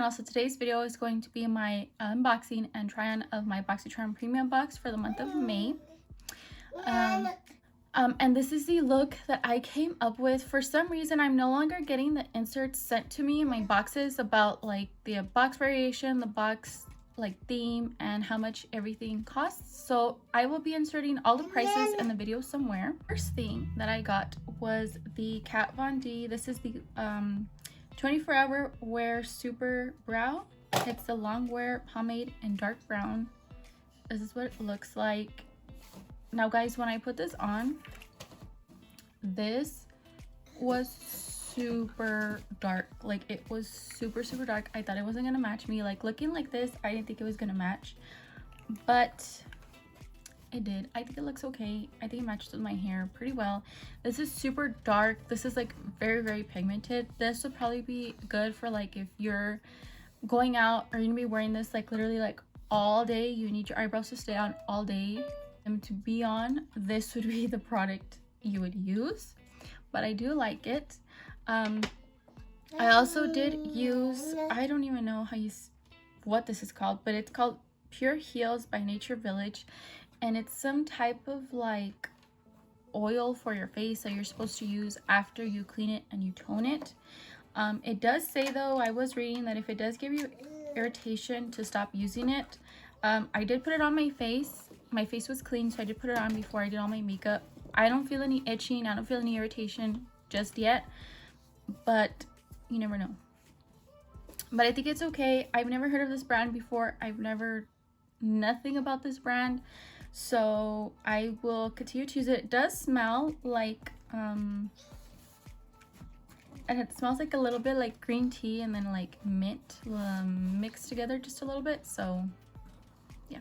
channel. So today's video is going to be my unboxing and try on of my Boxycharm premium box for the month of May. And this is the look that I came up with. For some reason, I'm no longer getting the inserts sent to me in my boxes about like the box variation, the box like theme, and how much everything costs. So I will be inserting all the prices in the video somewhere. First thing that I got was the Kat Von D. This is the 24-hour wear super brow. It's the long wear pomade in dark brown. This is what it looks like. Now guys, when I put this on, this was super dark. Like, it was super dark. I thought it wasn't gonna match me. Like, looking like this, I didn't think it was gonna match, but it did. I think it looks okay. I think it matches with my hair pretty well. This is super dark. This is like very pigmented. This would probably be good for like if you're going out or you're gonna be wearing this like literally like all day. You need your eyebrows to stay on all day and to be on. This would be the product you would use, but I do like it. I also did use, I don't even know what this is called, but it's called Pure Heals by Nature Village, and it's some type of like oil for your face that you're supposed to use after you clean it and you tone it. It does say though, I was reading that if it does give you irritation, to stop using it. I did put it on my face. My face was clean, so I did put it on before I did all my makeup. I don't feel any itching. I don't feel any irritation just yet, but you never know. But I think it's okay. I've never heard of this brand before. Nothing about this brand, so I will continue to use it. It does smell like and it smells like a little bit like green tea and then like mint mixed together just a little bit. So yeah.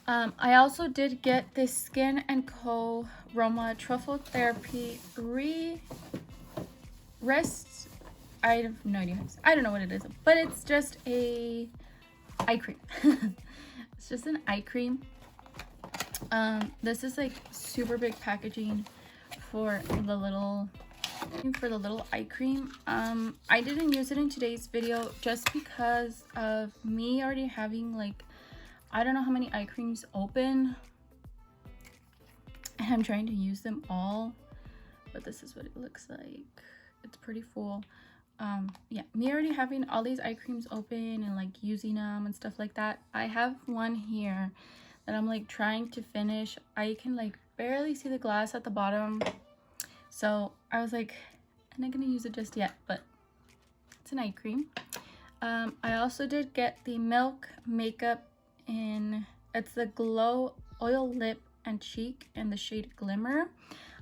I also did get this Skin & Co. Roma Truffle Therapy Rest. I have no idea. I don't know what it is, but it's just a eye cream. It's just an eye cream. This is like super big packaging for the little eye cream. I didn't use it in today's video just because of me already having like, I don't know how many eye creams open, and I'm trying to use them all, but this is what it looks like. It's pretty full. Yeah, me already having all these eye creams open and like using them and stuff like that. I have one here that I'm like trying to finish. I can like barely see the glass at the bottom, so I was like, I'm not gonna use it just yet, but it's an eye cream. I also did get the Milk Makeup it's the Glow Oil Lip and Cheek in the shade Glimmer.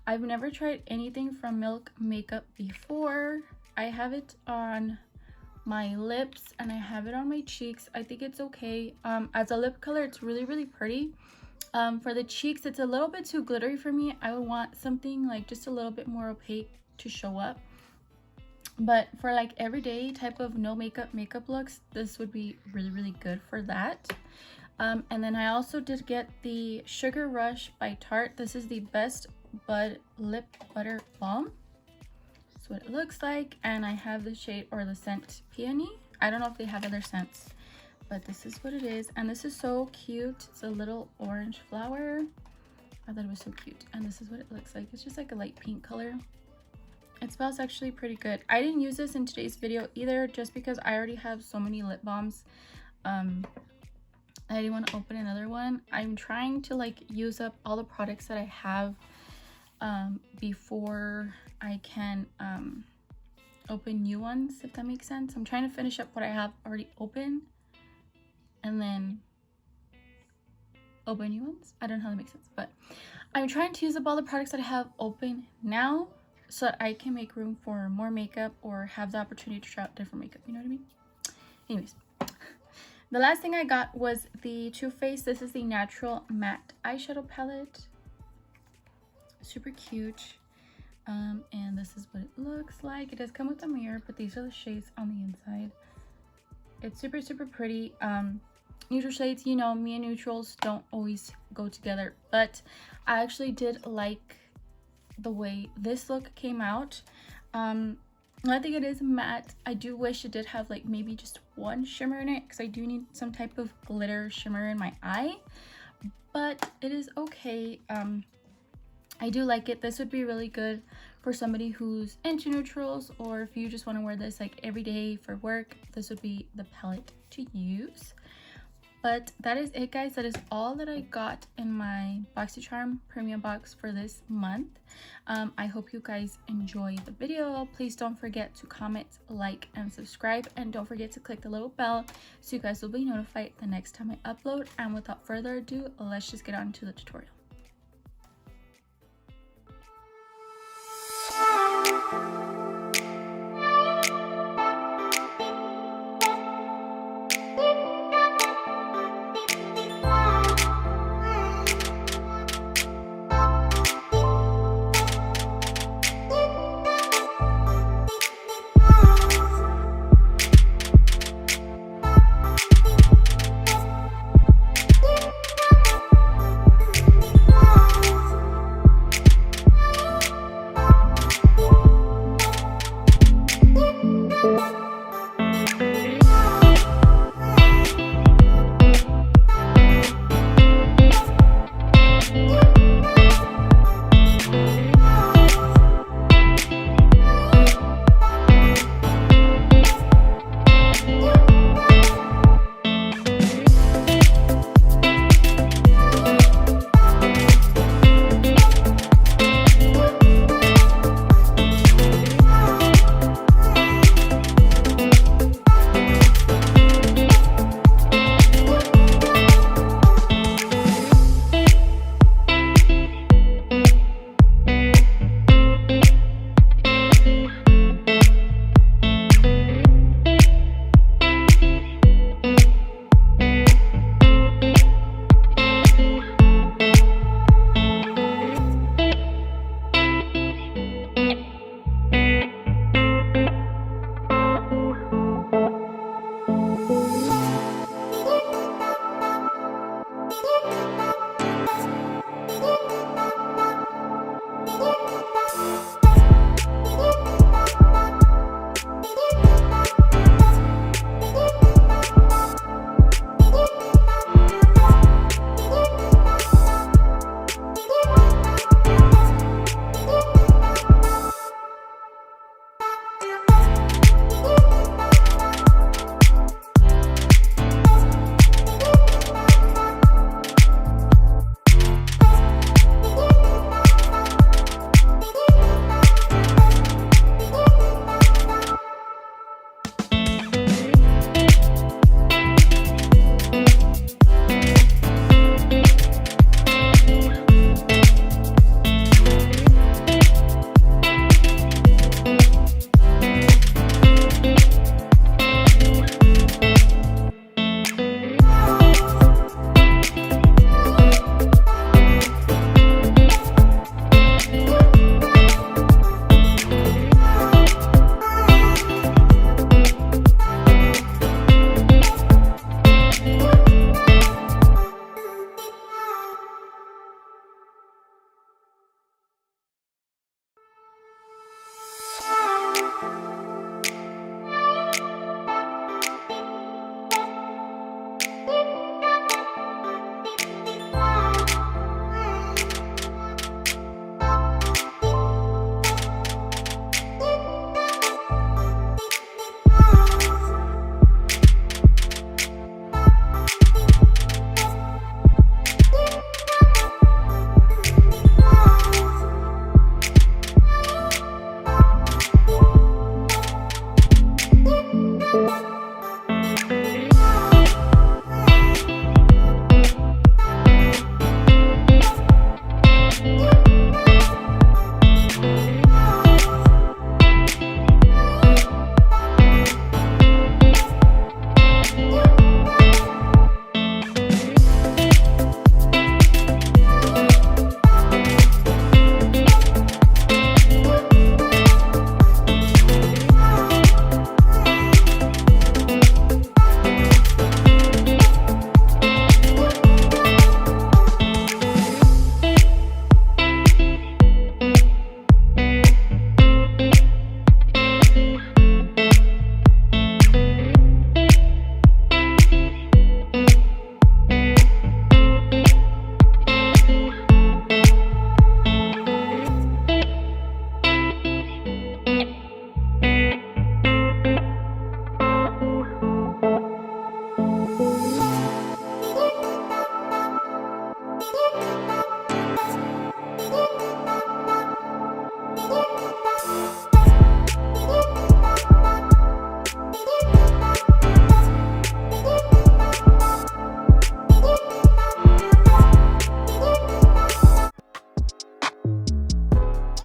I've never tried anything from Milk Makeup before. I have it on my lips and I have it on my cheeks. I think it's okay. As a lip color, it's really pretty. For the cheeks, it's a little bit too glittery for me. I would want something like just a little bit more opaque to show up. But for like everyday type of no makeup looks, this would be really good for that. And then I also did get the Sugar Rush by Tarte. This is the Best Bud Lip Butter Balm. That's what it looks like. And I have the shade or the scent Peony. I don't know if they have other scents, but this is what it is. And this is so cute. It's a little orange flower. I thought it was so cute. And this is what it looks like. It's just like a light pink color. It smells actually pretty good. I didn't use this in today's video either, just because I already have so many lip balms. I didn't want to open another one. I'm trying to like use up all the products that I have before I can open new ones, if that makes sense. I'm trying to finish up what I have already open and then open new ones. I don't know how that makes sense, but I'm trying to use up all the products that I have open now, so that I can make room for more makeup or have the opportunity to try out different makeup, you know what I mean? Anyways, the last thing I got was the Too Faced. This is the Natural Matte Eyeshadow Palette. Super cute. And this is what it looks like. It does come with a mirror, but these are the shades on the inside. It's super pretty. Neutral shades, you know, me and neutrals don't always go together, but I actually did like the way this look came out. I think it is matte. I do wish it did have like maybe just one shimmer in it, because I do need some type of glitter shimmer in my eye, but it is okay. I do like it. This would be really good for somebody who's into neutrals, or if you just want to wear this like every day for work, this would be the palette to use. But that is it, guys. That is all that I got in my Boxycharm premium box for this month. I hope you guys enjoy the video. Please don't forget to comment, like, and subscribe, and don't forget to click the little bell so you guys will be notified the next time I upload. And without further ado, let's just get on to the tutorial.